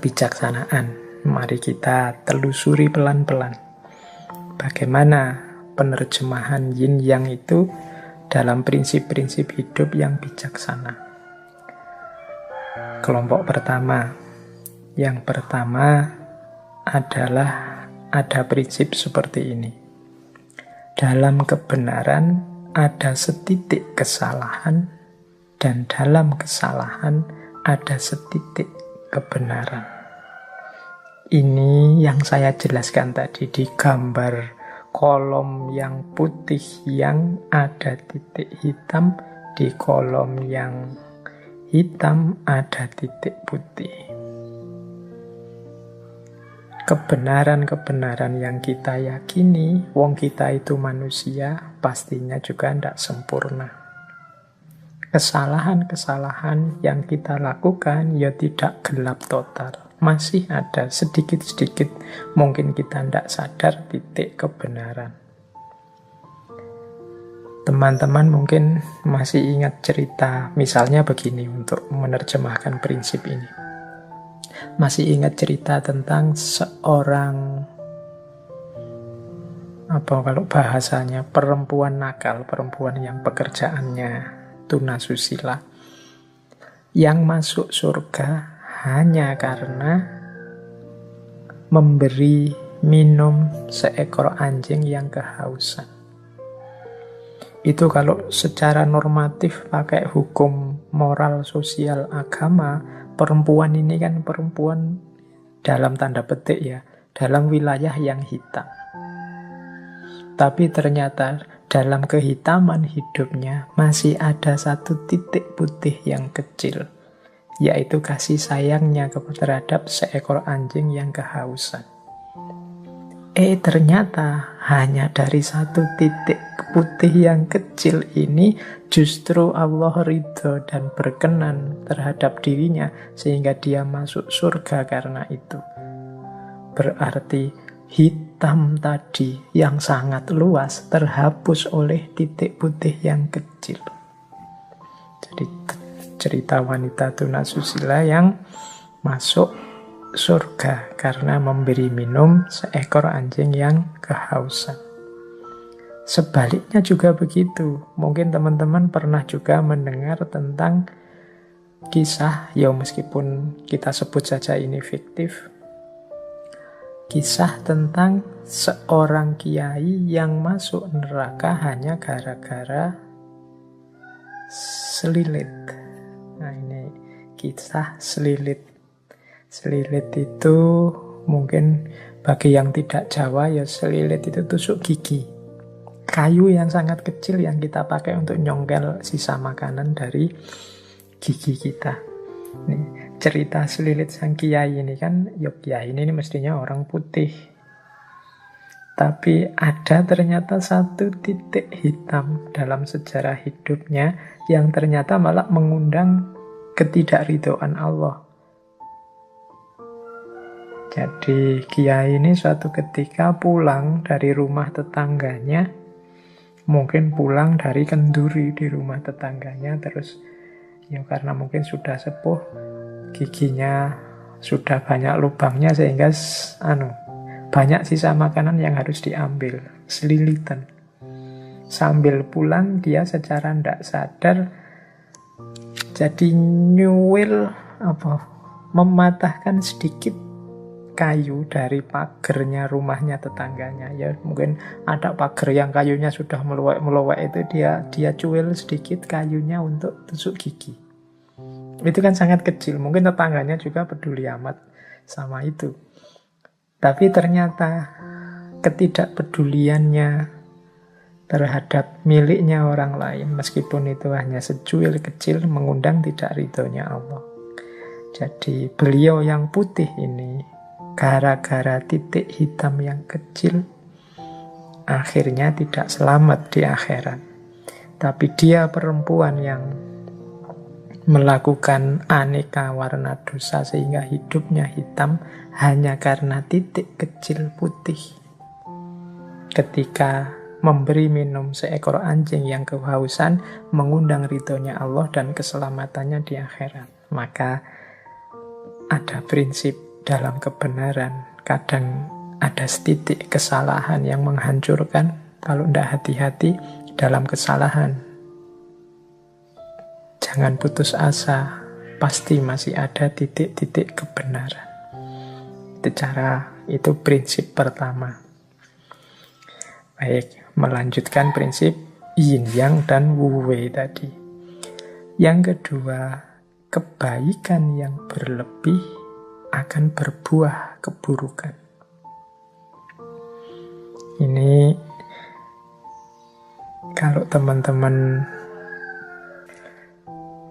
kebijaksanaan. Mari kita telusuri pelan-pelan bagaimana penerjemahan yin yang itu dalam prinsip-prinsip hidup yang bijaksana. Kelompok pertama. Yang pertama adalah ada prinsip seperti ini. Dalam kebenaran ada setitik kesalahan, dan dalam kesalahan ada setitik kebenaran. Ini yang saya jelaskan tadi di gambar kolom yang putih yang ada titik hitam, di kolom yang hitam ada titik putih. Kebenaran-kebenaran yang kita yakini, wong kita itu manusia, pastinya juga tidak sempurna. Kesalahan-kesalahan yang kita lakukan ya tidak gelap total. Masih ada sedikit-sedikit, mungkin kita tidak sadar titik kebenaran. Teman-teman mungkin masih ingat cerita, misalnya begini untuk menerjemahkan prinsip ini. Masih ingat cerita tentang seorang, kalau bahasanya, perempuan nakal, perempuan yang pekerjaannya tunasusila, yang masuk surga hanya karena memberi minum seekor anjing yang kehausan. Itu kalau secara normatif pakai hukum moral sosial agama, perempuan ini kan perempuan dalam tanda petik ya, dalam wilayah yang hitam. Tapi ternyata dalam kehitaman hidupnya masih ada satu titik putih yang kecil, yaitu kasih sayangnya terhadap seekor anjing yang kehausan. Ternyata hanya dari satu titik putih yang kecil ini justru Allah ridho dan berkenan terhadap dirinya sehingga dia masuk surga karena itu. Berarti hitam tadi yang sangat luas terhapus oleh titik putih yang kecil. Jadi cerita wanita tunasusila yang masuk surga karena memberi minum seekor anjing yang kehausan. Sebaliknya juga begitu. Mungkin teman-teman pernah juga mendengar tentang kisah, ya meskipun kita sebut saja ini fiktif, kisah tentang seorang kiai yang masuk neraka hanya gara-gara selilit. Nah, ini kisah selilit. Selilit itu mungkin bagi yang tidak Jawa ya, selilit itu tusuk gigi. Kayu yang sangat kecil yang kita pakai untuk nyongkel sisa makanan dari gigi kita. Nih, cerita selilit sang kiai ini kan, ya kiai ini mestinya orang putih. Tapi ada ternyata satu titik hitam dalam sejarah hidupnya yang ternyata malah mengundang ketidakridhoan Allah. Jadi kiai ini suatu ketika pulang dari rumah tetangganya, mungkin pulang dari kenduri di rumah tetangganya, terus ya karena mungkin sudah sepuh, giginya sudah banyak lubangnya sehingga banyak sisa makanan yang harus diambil, selilitan. Sambil pulang dia secara tidak sadar jadi nyuwil mematahkan sedikit kayu dari pagernya rumahnya tetangganya. Ya mungkin ada pagar yang kayunya sudah meluwek-meluwek, itu dia cuil sedikit kayunya untuk tusuk gigi. Itu kan sangat kecil, mungkin tetangganya juga peduli amat sama itu. Tapi ternyata ketidakpeduliannya terhadap miliknya orang lain, meskipun itu hanya secuil kecil, mengundang tidak ridhonya Allah. Jadi beliau yang putih ini gara-gara titik hitam yang kecil akhirnya tidak selamat di akhirat. Tapi dia perempuan yang melakukan aneka warna dosa sehingga hidupnya hitam hanya karena titik kecil putih. Ketika memberi minum seekor anjing yang kehausan, mengundang ridhonya Allah dan keselamatannya di akhirat. Maka ada prinsip dalam kebenaran. Kadang ada setitik kesalahan yang menghancurkan kalau tidak hati-hati dalam kesalahan. Jangan putus asa, pasti masih ada titik-titik kebenaran. Itu prinsip pertama. Baik, melanjutkan prinsip yin yang dan wu wei tadi. Yang kedua, kebaikan yang berlebih akan berbuah keburukan. Ini kalau teman-teman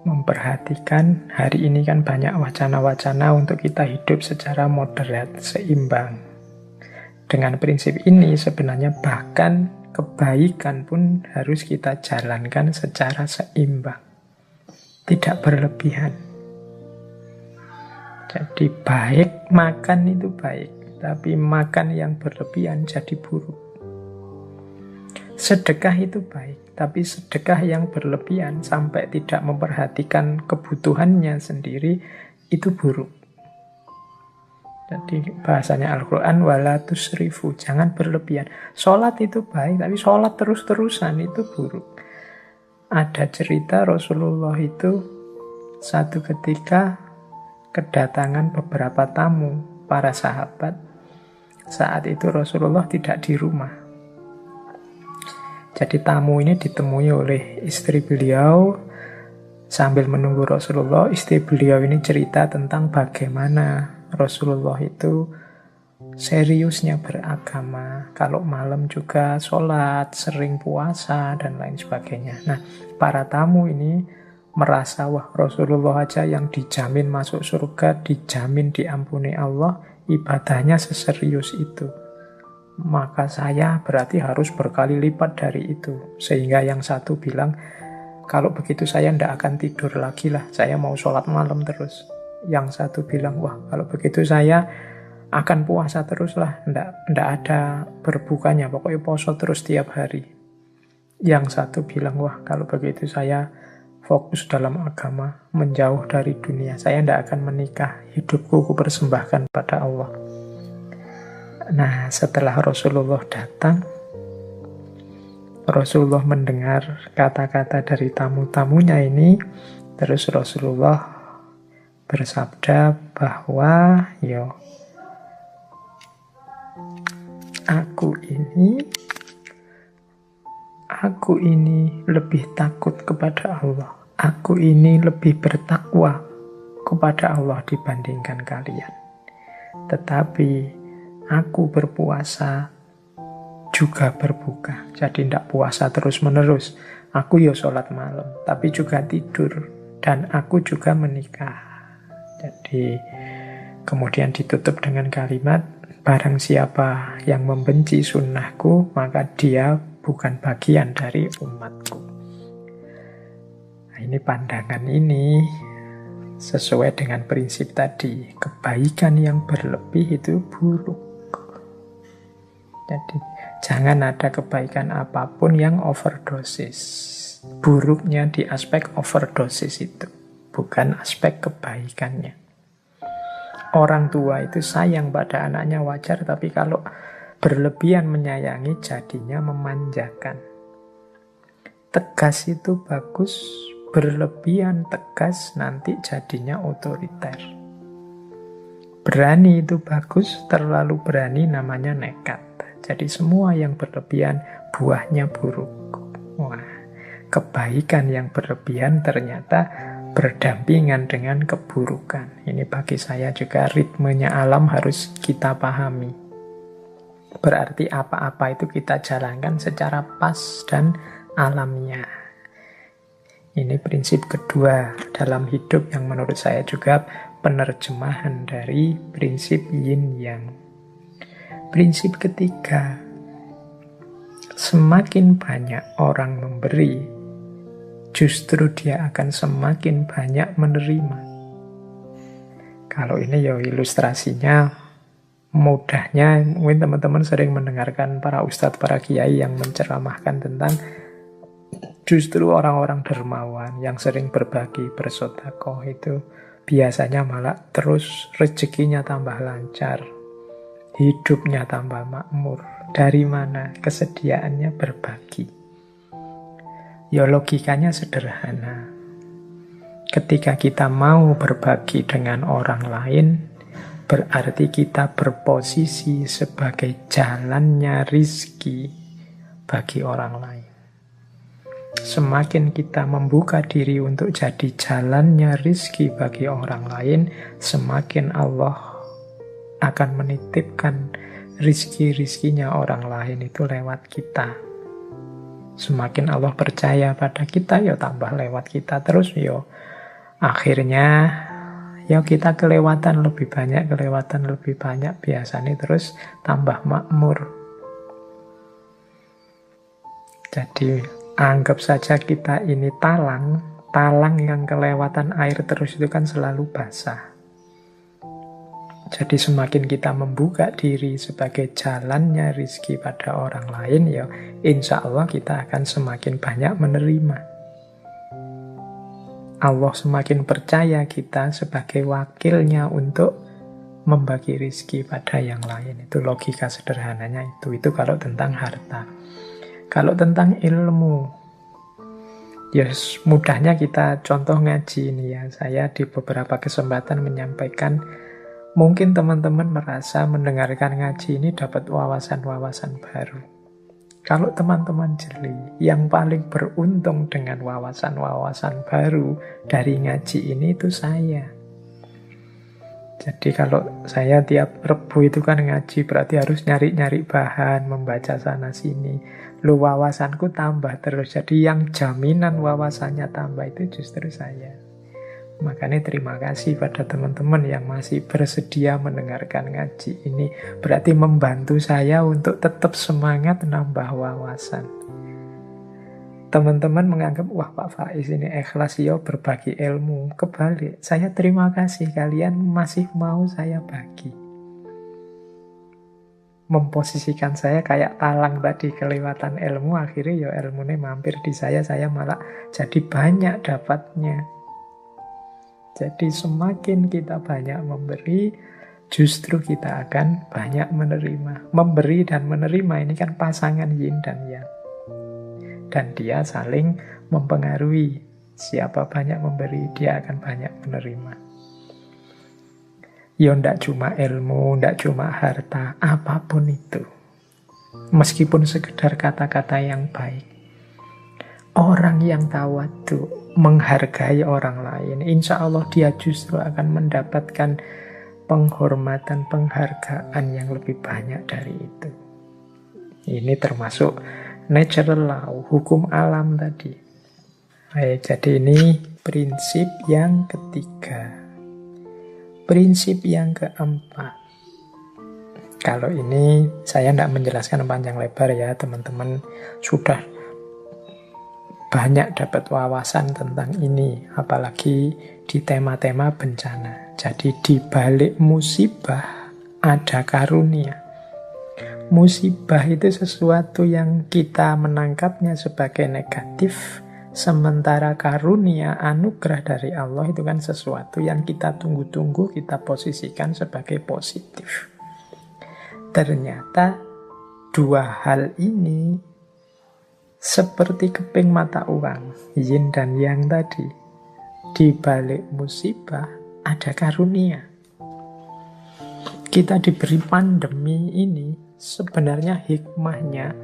memperhatikan, hari ini kan banyak wacana-wacana untuk kita hidup secara moderat, seimbang. Dengan prinsip ini sebenarnya bahkan kebaikan pun harus kita jalankan secara seimbang, tidak berlebihan. Jadi baik, makan itu baik, tapi makan yang berlebihan jadi buruk. Sedekah itu baik, tapi sedekah yang berlebihan sampai tidak memperhatikan kebutuhannya sendiri itu buruk. Jadi bahasanya Al-Quran, wala tusrifu, jangan berlebihan. Sholat itu baik, tapi sholat terus-terusan itu buruk. Ada cerita Rasulullah itu satu ketika kedatangan beberapa tamu, para sahabat. Saat itu Rasulullah tidak di rumah. Jadi tamu ini ditemui oleh istri beliau. Sambil menunggu Rasulullah, istri beliau ini cerita tentang bagaimana Rasulullah itu seriusnya beragama. Kalau malam juga sholat, sering puasa, dan lain sebagainya. Nah, para tamu ini merasa, wah Rasulullah aja yang dijamin masuk surga, dijamin diampuni Allah, ibadahnya seserius itu. Maka saya berarti harus berkali lipat dari itu. Sehingga yang satu bilang, kalau begitu saya tidak akan tidur lagi lah, saya mau sholat malam terus. Yang satu bilang, wah kalau begitu saya akan puasa terus lah, tidak ada berbukanya, pokoknya poso terus tiap hari. Yang satu bilang, wah kalau begitu saya fokus dalam agama, menjauh dari dunia, saya tidak akan menikah, hidupku kupersembahkan pada Allah. Nah, setelah Rasulullah datang, Rasulullah mendengar kata-kata dari tamu-tamunya ini, terus Rasulullah bersabda bahwa aku ini lebih takut kepada Allah. Aku ini lebih bertakwa kepada Allah dibandingkan kalian. Tetapi aku berpuasa juga berbuka. Jadi tidak puasa terus-menerus. Aku sholat malam, tapi juga tidur. Dan aku juga menikah. Jadi kemudian ditutup dengan kalimat, barang siapa yang membenci sunnahku, maka dia bukan bagian dari umatku. Nah, ini pandangan ini sesuai dengan prinsip tadi. Kebaikan yang berlebih itu buruk. Jadi jangan ada kebaikan apapun yang overdosis. Buruknya di aspek overdosis itu, bukan aspek kebaikannya. Orang tua itu sayang pada anaknya wajar, tapi kalau berlebihan menyayangi jadinya memanjakan. Tegas itu bagus, berlebihan tegas nanti jadinya otoriter. Berani itu bagus, terlalu berani namanya nekat. Jadi semua yang berlebihan buahnya buruk. Wah, kebaikan yang berlebihan ternyata berdampingan dengan keburukan. Ini bagi saya juga ritmenya alam harus kita pahami. Berarti apa-apa itu kita jalankan secara pas dan alamiah. Ini prinsip kedua dalam hidup yang menurut saya juga penerjemahan dari prinsip yin yang. Prinsip ketiga, semakin banyak orang memberi, justru dia akan semakin banyak menerima. Kalau ini ilustrasinya mudahnya, mungkin teman-teman sering mendengarkan para ustadz, para kiai yang menceramahkan tentang justru orang-orang dermawan yang sering berbagi, bersedekah itu biasanya malah terus rezekinya tambah lancar, hidupnya tambah makmur. Dari mana? Kesediaannya berbagi. Ya logikanya sederhana. Ketika kita mau berbagi dengan orang lain, berarti kita berposisi sebagai jalannya rizki bagi orang lain. Semakin kita membuka diri untuk jadi jalannya rizki bagi orang lain, semakin Allah akan menitipkan rizki-rizkinya orang lain itu lewat kita. Semakin Allah percaya pada kita, ya tambah lewat kita terus, ya akhirnya ya kita kelewatan lebih banyak, biasanya terus tambah makmur. Jadi anggap saja kita ini talang yang kelewatan air terus itu kan selalu basah. Jadi semakin kita membuka diri sebagai jalannya rizki pada orang lain, ya insya Allah kita akan semakin banyak menerima. Allah semakin percaya kita sebagai wakilnya untuk membagi rizki pada yang lain. Itu logika sederhananya itu. Itu kalau tentang harta. Kalau tentang ilmu, ya mudahnya kita contoh ngaji ini ya. Saya di beberapa kesempatan menyampaikan, mungkin teman-teman merasa mendengarkan ngaji ini dapat wawasan-wawasan baru. Kalau teman-teman jeli, yang paling beruntung dengan wawasan-wawasan baru dari ngaji ini itu saya. Jadi kalau saya tiap Rebu itu kan ngaji, berarti harus nyari-nyari bahan, membaca sana-sini. Lu wawasanku tambah terus. Jadi yang jaminan wawasannya tambah itu justru saya. Makanya terima kasih pada teman-teman yang masih bersedia mendengarkan ngaji ini. Berarti membantu saya untuk tetap semangat nambah wawasan. Teman-teman menganggap, wah Pak Faiz ini ikhlas ya berbagi ilmu. Kebalik, saya terima kasih kalian masih mau saya bagi. Memposisikan saya kayak talang tadi, kelewatan ilmu, akhirnya ya ilmunya mampir di saya malah jadi banyak dapatnya. Jadi semakin kita banyak memberi, justru kita akan banyak menerima. Memberi dan menerima ini kan pasangan yin dan yang. Dan dia saling mempengaruhi. Siapa banyak memberi, dia akan banyak menerima. Ya ndak cuma ilmu, ndak cuma harta, apapun itu. Meskipun sekedar kata-kata yang baik. Orang yang tawadhu, menghargai orang lain, insya Allah dia justru akan mendapatkan penghormatan, penghargaan yang lebih banyak dari itu. Ini termasuk natural law, hukum alam tadi. Baik, jadi ini prinsip yang ketiga. Prinsip yang keempat. Kalau ini saya tidak menjelaskan panjang lebar ya, teman-teman sudah banyak dapat wawasan tentang ini, apalagi di tema-tema bencana. Jadi di balik musibah ada karunia. Musibah itu sesuatu yang kita menangkapnya sebagai negatif, sementara karunia, anugerah dari Allah itu kan sesuatu yang kita tunggu-tunggu, kita posisikan sebagai positif. Ternyata dua hal ini seperti keping mata uang, yin dan yang tadi. Di balik musibah ada karunia. Kita diberi pandemi ini, sebenarnya hikmahnya,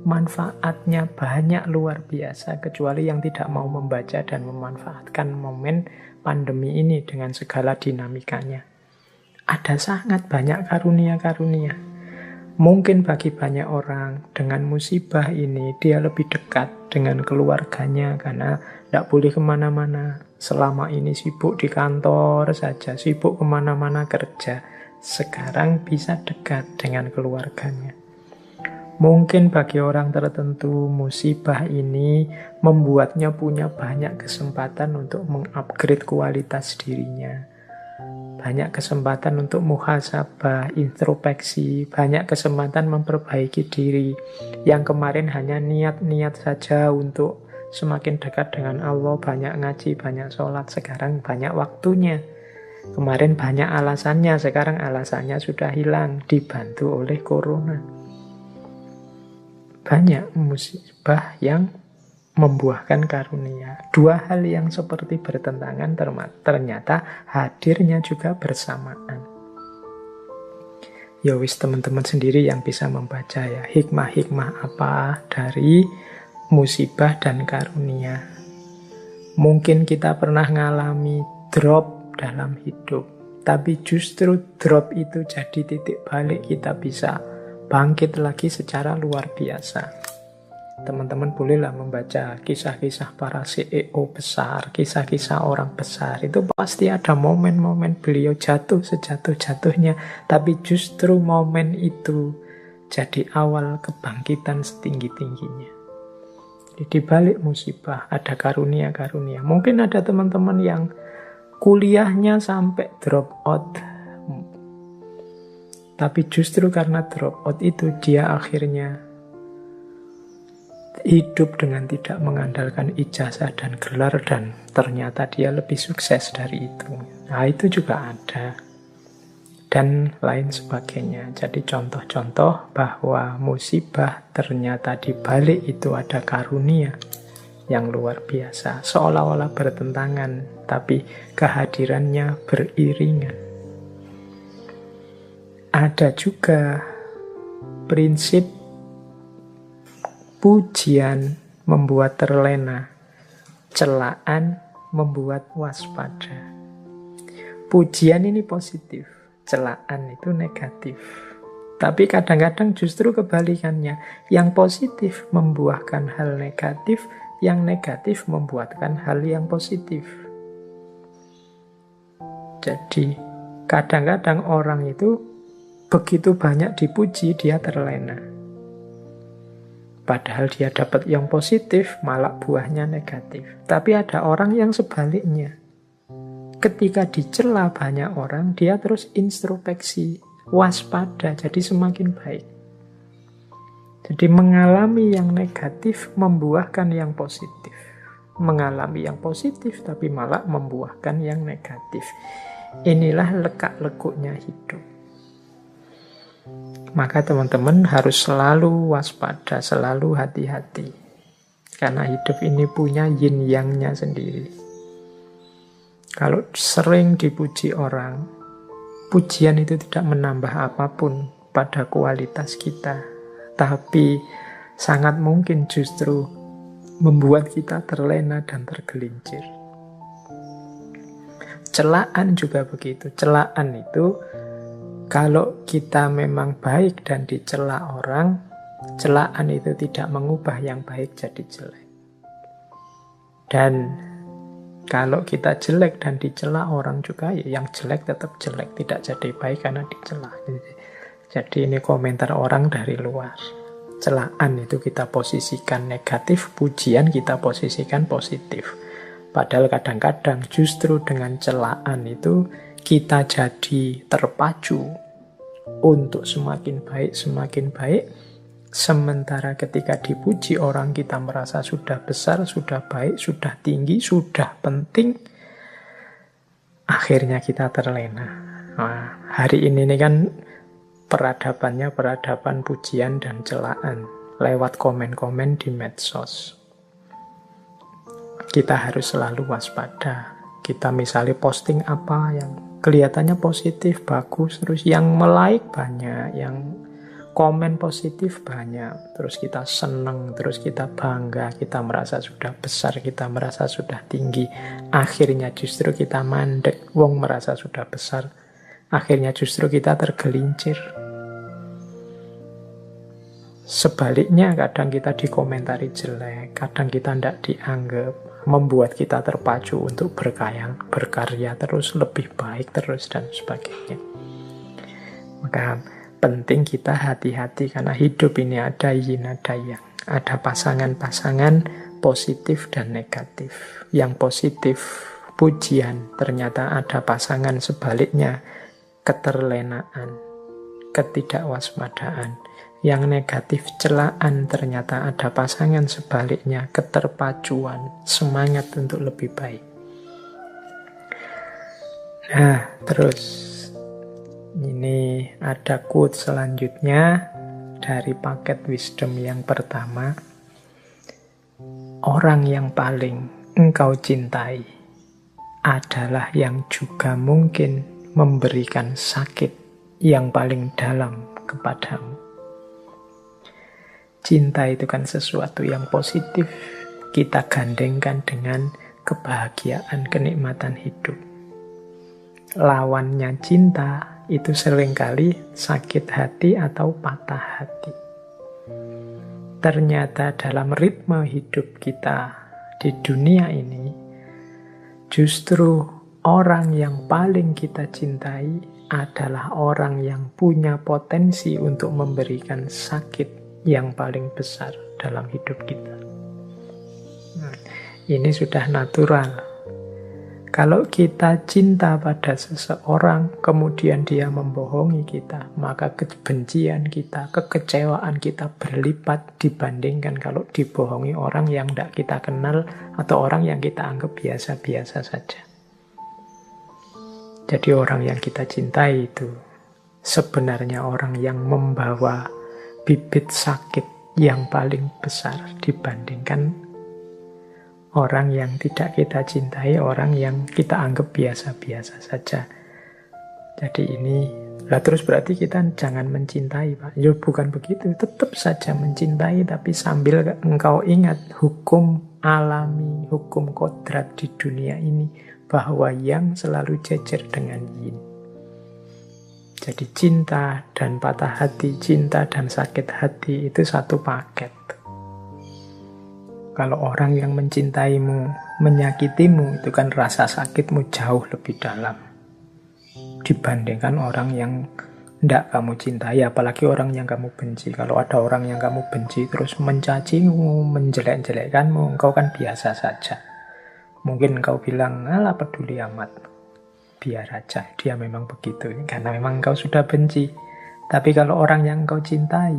manfaatnya banyak luar biasa, kecuali yang tidak mau membaca dan memanfaatkan momen pandemi ini dengan segala dinamikanya. Ada sangat banyak karunia-karunia. Mungkin bagi banyak orang dengan musibah ini dia lebih dekat dengan keluarganya karena tidak boleh kemana-mana. Selama ini sibuk di kantor saja, sibuk kemana-mana kerja. Sekarang bisa dekat dengan keluarganya. Mungkin bagi orang tertentu musibah ini membuatnya punya banyak kesempatan untuk mengupgrade kualitas dirinya. Banyak kesempatan untuk muhasabah, introspeksi, banyak kesempatan memperbaiki diri. Yang kemarin hanya niat-niat saja untuk semakin dekat dengan Allah, banyak ngaji, banyak sholat, sekarang banyak waktunya Kemarin banyak alasannya, sekarang alasannya sudah hilang, dibantu oleh corona. Banyak musibah yang membuahkan karunia. Dua hal yang seperti bertentangan ternyata hadirnya juga bersamaan. Ya wis, teman-teman sendiri yang bisa membaca ya, hikmah-hikmah apa dari musibah dan karunia. Mungkin kita pernah ngalami drop dalam hidup, tapi justru drop itu jadi titik balik kita bisa bangkit lagi secara luar biasa. Teman-teman bolehlah membaca kisah-kisah para CEO besar, kisah-kisah orang besar. Itu pasti ada momen-momen beliau jatuh sejatuh-jatuhnya, tapi justru momen itu jadi awal kebangkitan setinggi-tingginya. Jadi di balik musibah ada karunia-karunia. Mungkin ada teman-teman yang kuliahnya sampai drop out, tapi justru karena drop out itu dia akhirnya hidup dengan tidak mengandalkan ijazah dan gelar, dan ternyata dia lebih sukses dari itu. Nah, itu juga ada. Dan lain sebagainya. Jadi contoh-contoh bahwa musibah ternyata di balik itu ada karunia yang luar biasa. Seolah-olah bertentangan, tapi kehadirannya beriringan. Ada juga prinsip pujian membuat terlena, celaan membuat waspada. Pujian ini positif, celaan itu negatif. Tapi kadang-kadang justru kebalikannya. Yang positif membuahkan hal negatif, yang negatif membuahkan hal yang positif. Jadi kadang-kadang orang itu begitu banyak dipuji, dia terlena. Padahal dia dapat yang positif, malah buahnya negatif. Tapi ada orang yang sebaliknya. Ketika dicela banyak orang, dia terus introspeksi, waspada, jadi semakin baik. Jadi mengalami yang negatif membuahkan yang positif. Mengalami yang positif tapi malah membuahkan yang negatif. Inilah lekak-lekuknya hidup. Maka teman-teman harus selalu waspada, selalu hati-hati. Karena hidup ini punya yin yang-nya sendiri. Kalau sering dipuji orang, pujian itu tidak menambah apapun pada kualitas kita. Tapi sangat mungkin justru membuat kita terlena dan tergelincir. Celaan juga begitu. Celaan itu kalau kita memang baik dan dicela orang, celaan itu tidak mengubah yang baik jadi jelek. Dan kalau kita jelek dan dicela orang juga, ya yang jelek tetap jelek, tidak jadi baik karena dicela. Jadi ini komentar orang dari luar. Celaan itu kita posisikan negatif, pujian kita posisikan positif. Padahal kadang-kadang justru dengan celaan itu kita jadi terpacu untuk semakin baik, sementara ketika dipuji orang kita merasa sudah besar, sudah baik, sudah tinggi, sudah penting, akhirnya kita terlena. Nah, hari ini kan peradabannya peradaban pujian dan celaan lewat komen-komen di medsos. Kita harus selalu waspada. Kita misalnya posting apa yang kelihatannya positif, bagus, terus yang like banyak, yang komen positif banyak, terus kita seneng, terus kita bangga, kita merasa sudah besar, kita merasa sudah tinggi. Akhirnya justru kita mandek, wong merasa sudah besar, akhirnya justru kita tergelincir. Sebaliknya kadang kita dikomentari jelek, kadang kita tidak dianggap, membuat kita terpacu untuk berkarya terus, lebih baik terus, dan sebagainya. Maka penting kita hati-hati karena hidup ini ada yin, ada yang. Ada pasangan-pasangan positif dan negatif. Yang positif pujian, ternyata ada pasangan sebaliknya, keterlenaan, ketidakwaspadaan. Yang negatif celaan, ternyata ada pasangan sebaliknya, keterpacuan, semangat untuk lebih baik. Nah, terus ini ada quote selanjutnya dari paket wisdom yang pertama. Orang yang paling engkau cintai adalah yang juga mungkin memberikan sakit yang paling dalam kepadamu. Cinta itu kan sesuatu yang positif. Kita gandengkan dengan kebahagiaan, kenikmatan hidup. Lawannya cinta itu seringkali sakit hati atau patah hati. Ternyata dalam ritme hidup kita di dunia ini, justru orang yang paling kita cintai adalah orang yang punya potensi untuk memberikan sakit yang paling besar dalam hidup kita. Nah, ini sudah natural. Kalau kita cinta pada seseorang, kemudian dia membohongi kita, maka kebencian kita, kekecewaan kita berlipat dibandingkan kalau dibohongi orang yang tidak kita kenal atau orang yang kita anggap biasa-biasa saja. Jadi orang yang kita cintai itu sebenarnya orang yang membawa bibit sakit yang paling besar dibandingkan orang yang tidak kita cintai, orang yang kita anggap biasa-biasa saja. Jadi ini, terus berarti kita jangan mencintai, Pak. Ya bukan begitu, tetap saja mencintai, tapi sambil engkau ingat hukum alami, hukum kodrat di dunia ini, bahwa yang selalu jejer dengan yin. Jadi cinta dan patah hati, cinta dan sakit hati itu satu paket. Kalau orang yang mencintaimu, menyakitimu, itu kan rasa sakitmu jauh lebih dalam dibandingkan orang yang tidak kamu cintai, apalagi orang yang kamu benci. Kalau ada orang yang kamu benci terus mencacimu, menjelek-jelekkanmu, engkau kan biasa saja. Mungkin engkau bilang, alah peduli amat, biar aja, dia memang begitu, karena memang engkau sudah benci. Tapi kalau orang yang engkau cintai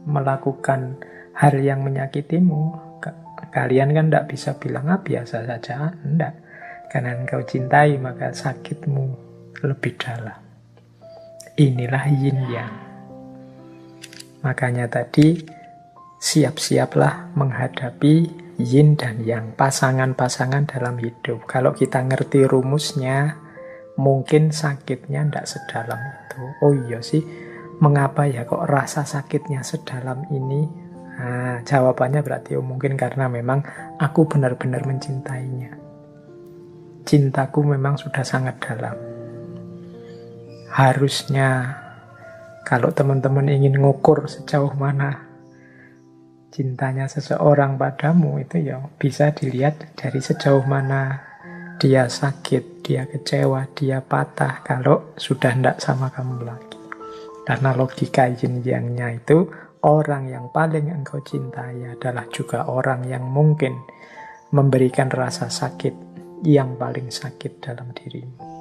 melakukan hal yang menyakitimu, kalian kan tidak bisa bilang, biasa saja. Tidak. Karena engkau cintai, maka sakitmu lebih dalam. Inilah yin yang. Makanya tadi, siap-siaplah menghadapi yin dan yang, pasangan-pasangan dalam hidup. Kalau kita ngerti rumusnya, mungkin sakitnya tidak sedalam itu. Oh iya sih, mengapa ya kok rasa sakitnya sedalam ini? Nah, jawabannya berarti mungkin karena memang aku benar-benar mencintainya. Cintaku memang sudah sangat dalam. Harusnya kalau teman-teman ingin ngukur sejauh mana cintanya seseorang padamu, itu ya bisa dilihat dari sejauh mana dia sakit, dia kecewa, dia patah kalau sudah tidak sama kamu lagi. Karena logika yin yang-nya itu, orang yang paling engkau cintai adalah juga orang yang mungkin memberikan rasa sakit yang paling sakit dalam dirimu.